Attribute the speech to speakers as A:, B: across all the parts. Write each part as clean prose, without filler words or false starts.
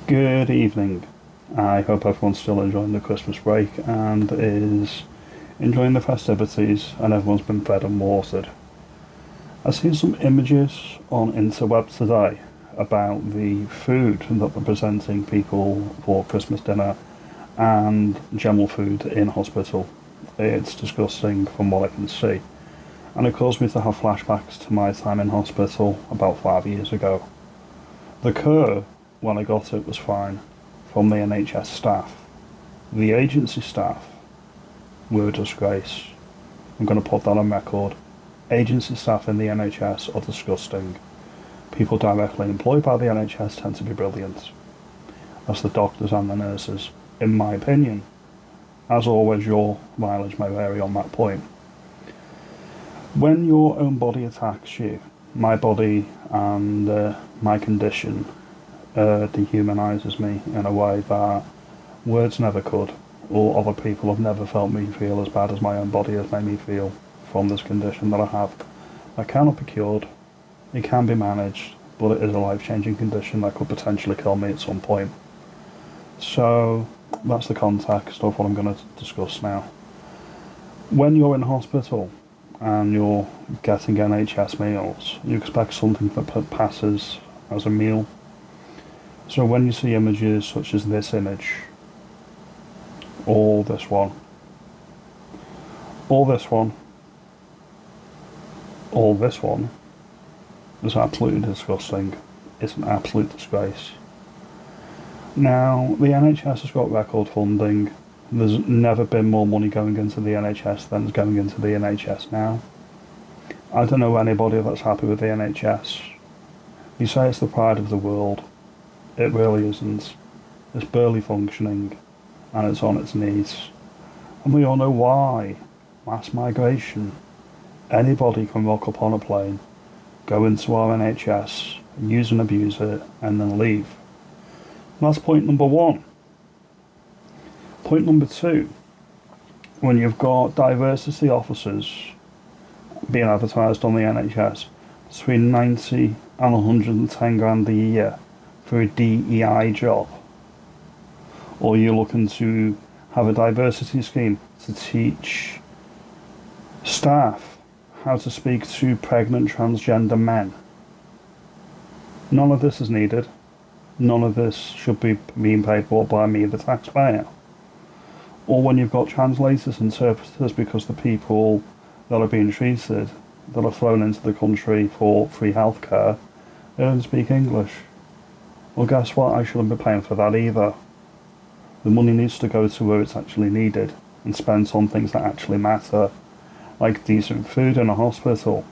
A: Good evening. I hope everyone's still enjoying the Christmas break and is enjoying the festivities and everyone's been fed and watered. I've seen some images on interweb today about the food that they're presenting people for Christmas dinner and general food in hospital. It's disgusting from what I can see, and it caused me to have flashbacks to my time in hospital about 5 years ago. The cure, when I got it, was fine from the NHS staff. The agency staff were a disgrace. I'm going to put that on record. Agency staff in the NHS are disgusting. People directly employed by the NHS tend to be brilliant. That's the doctors and the nurses, in my opinion. As always, your mileage may vary on that point. When your own body attacks you, my body and my condition dehumanises me in a way that words never could, or other people have never felt me feel as bad as my own body has made me feel from this condition that I have. That cannot be cured, it can be managed, but it is a life-changing condition that could potentially kill me at some point. So that's the context of what I'm going to discuss now. When you're in hospital and you're getting NHS meals, you expect something that passes as a meal. So when you see images such as this image, or this one, or this one, or this one, is absolutely disgusting. It's an absolute disgrace. Now, the NHS has got record funding. There's never been more money going into the NHS than is going into the NHS now. I don't know anybody that's happy with the NHS. You say it's the pride of the world. It really isn't. It's barely functioning, and it's on its knees. And we all know why. Mass migration. Anybody can rock up on a plane, go into our NHS, use and abuse it, and then leave. And that's point number one. Point number two, when you've got diversity officers being advertised on the NHS between 90 and 110 grand a year for a DEI job, or you're looking to have a diversity scheme to teach staff how to speak to pregnant transgender men, none of this is needed. None of this should be being paid for by me, the taxpayer. Or when you've got translators, interpreters, because the people that are being treated, that are flown into the country for free healthcare, they don't speak English. Well, guess what? I shouldn't be paying for that either. The money needs to go to where it's actually needed and spent on things that actually matter, like decent food in a hospital,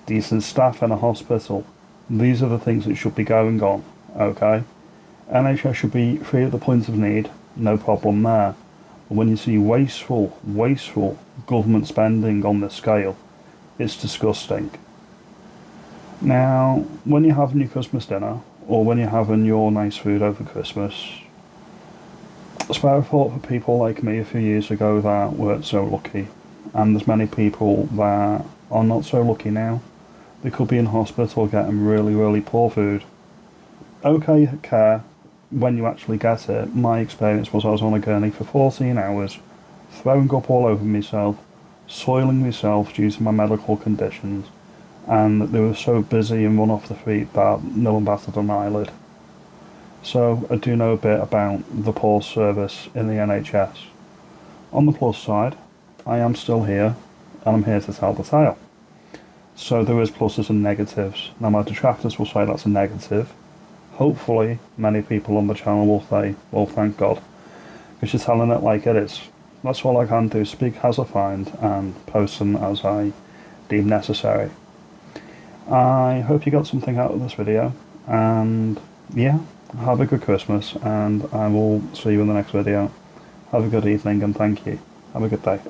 A: decent staff in a hospital. These are the things that should be going on, okay? NHS should be free at the point of need, no problem there. But when you see wasteful government spending on this scale, it's disgusting. Now, when you're having your Christmas dinner, or when you're having your nice food over Christmas, spare a thought for people like me a few years ago that weren't so lucky, and there's many people that are not so lucky now. They could be in hospital getting really poor food. Okay care when you actually get it. My experience was I was on a gurney for 14 hours, throwing up all over myself, soiling myself due to my medical conditions, and they were so busy and run off the feet that no one batted an eyelid. So I do know a bit about the poor service in the NHS. On the plus side, I am still here, and I'm here to tell the tale. So there is pluses and negatives. Now my detractors will say that's a negative. Hopefully many people on the channel will say, well, thank God, because you're telling it like it is. That's all I can do, speak as I find and post them as I deem necessary. I hope you got something out of this video, and yeah, have a good Christmas, and I will see you in the next video. Have a good evening, and thank you. Have a good day.